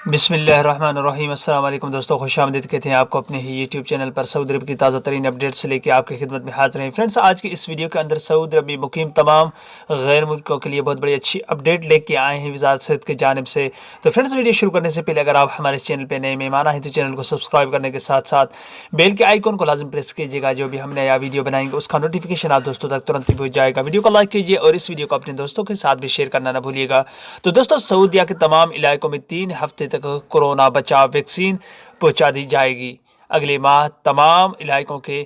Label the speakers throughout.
Speaker 1: بسم اللہ الرحمن الرحیم۔ السلام علیکم دوستو، خوش آمدید کہتے ہیں آپ کو اپنے ہی یوٹیوب چینل پر۔ سعودی عرب کی تازہ ترین اپڈیٹ سے لے کے آپ کی خدمت میں حاضر ہیں فرینڈس۔ آج کی اس ویڈیو کے اندر سعودی عربی مقیم تمام غیر ملکوں کے لیے بہت بڑی اچھی اپڈیٹ لے کے آئے ہیں وزارت صحت کی جانب سے۔ تو فرینڈس، ویڈیو شروع کرنے سے پہلے اگر آپ ہمارے چینل پہ نئے مہمان ہیں تو چینل کو سبسکرائب کرنے کے ساتھ ساتھ بیل کے آئیکن کو لازم پریس کیجیے گا۔ جو بھی ہم نیا ویڈیو بنائیں گے اس کا نوٹیفیکیشن آپ دوستوں تک ترنت ہی پہنچ جائے گا۔ ویڈیو کو لائک کیجیے اور اس ویڈیو کو اپنے دوستوں کے ساتھ بھی شیئر کرنا نہ بھولیے گا۔ تو دوستو، سعودیہ کے تمام علاقوں میں 3 ہفتے تک کورونا بچاؤ ویکسین پہنچا دی جائے گی۔ اگلے ماہ تمام علاقوں کے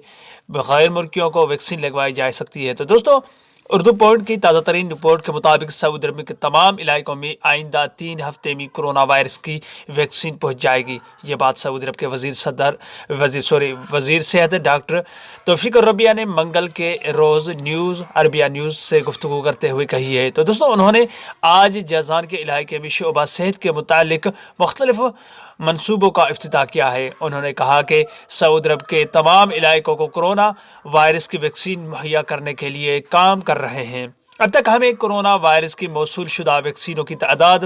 Speaker 1: غیر ملکیوں کو ویکسین لگوائی جا سکتی ہے۔ تو دوستو، اردو پوائنٹ کی تازہ ترین رپورٹ کے مطابق سعودی عرب کے تمام علاقوں میں آئندہ 3 ہفتے میں کورونا وائرس کی ویکسین پہنچ جائے گی۔ یہ بات سعودی عرب کے وزیر صحت ڈاکٹر توفیق الربیع نے منگل کے روز نیوز عربیہ نیوز سے گفتگو کرتے ہوئے کہی ہے۔ تو دوستو، انہوں نے آج جازان کے علاقے میں شعبہ صحت کے متعلق مختلف منصوبوں کا افتتاح کیا ہے۔ انہوں نے کہا کہ سعودی عرب کے تمام علاقوں کو کورونا وائرس کی ویکسین مہیا کرنے کے لیے کام کر رہے ہیں۔ اب تک ہمیں کورونا وائرس کی موصول شدہ ویکسینوں کی تعداد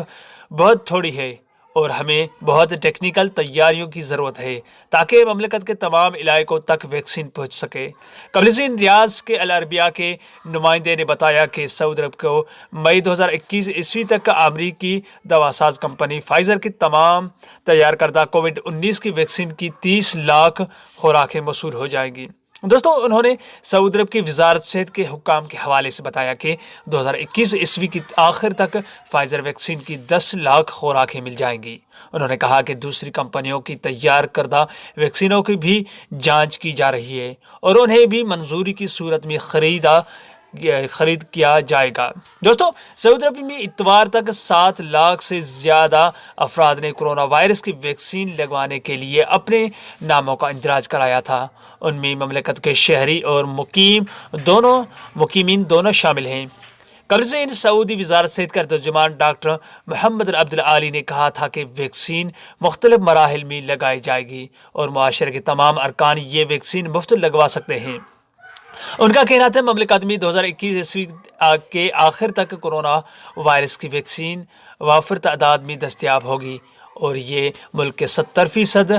Speaker 1: بہت تھوڑی ہے اور ہمیں بہت ٹیکنیکل تیاریوں کی ضرورت ہے تاکہ مملکت کے تمام علاقوں تک ویکسین پہنچ سکے۔ قبرصین ریاض کے العربیہ کے نمائندے نے بتایا کہ سعودی عرب کو مئی 2021 تک امریکی دوا ساز کمپنی فائزر کی تمام تیار کردہ کووڈ-19 کی ویکسین کی 30 لاکھ خوراکیں موصول ہو جائیں گی۔ دوستو، انہوں نے سعودی عرب کی وزارت صحت کے حکام کے حوالے سے بتایا کہ 2021 کی آخر تک فائزر ویکسین کی 10 لاکھ خوراکیں مل جائیں گی۔ انہوں نے کہا کہ دوسری کمپنیوں کی تیار کردہ ویکسینوں کی بھی جانچ کی جا رہی ہے اور انہیں بھی منظوری کی صورت میں خرید کیا جائے گا۔ دوستو، سعودی عرب میں اتوار تک 7 لاکھ سے زیادہ افراد نے کورونا وائرس کی ویکسین لگوانے کے لیے اپنے ناموں کا اندراج کرایا تھا۔ ان میں مملکت کے شہری اور مقیمین دونوں شامل ہیں۔ قبرصین سعودی وزارت صحت کا ترجمان ڈاکٹر محمد عبد العالی نے کہا تھا کہ ویکسین مختلف مراحل میں لگائی جائے گی اور معاشرے کے تمام ارکان یہ ویکسین مفت لگوا سکتے ہیں۔ ان کا کہنا تھا مملکت میں 2021 کے آخر تک کورونا وائرس کی ویکسین وافر تعداد میں دستیاب ہوگی اور یہ ملک کے 70%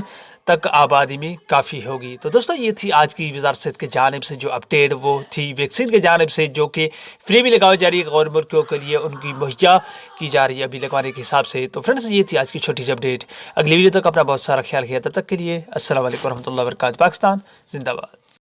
Speaker 1: تک آبادی میں کافی ہوگی۔ تو دوستو، یہ تھی آج کی وزارت صحت کی جانب سے جو اپڈیٹ، وہ تھی ویکسین کی جانب سے جو کہ فری میں لگائی جا رہی ہے غیر ملکیوں کے لیے، ان کی مہیا کی جا رہی ہے ابھی لگوانے کے حساب سے۔ تو فرینڈس، یہ تھی آج کی چھوٹی سی اپڈیٹ۔ اگلی ویڈیو تک اپنا بہت سارا خیال کیا، تب تک کے لیے السلام علیکم ورحمۃ اللہ وبرکاتہ۔ پاکستان زندہ باد۔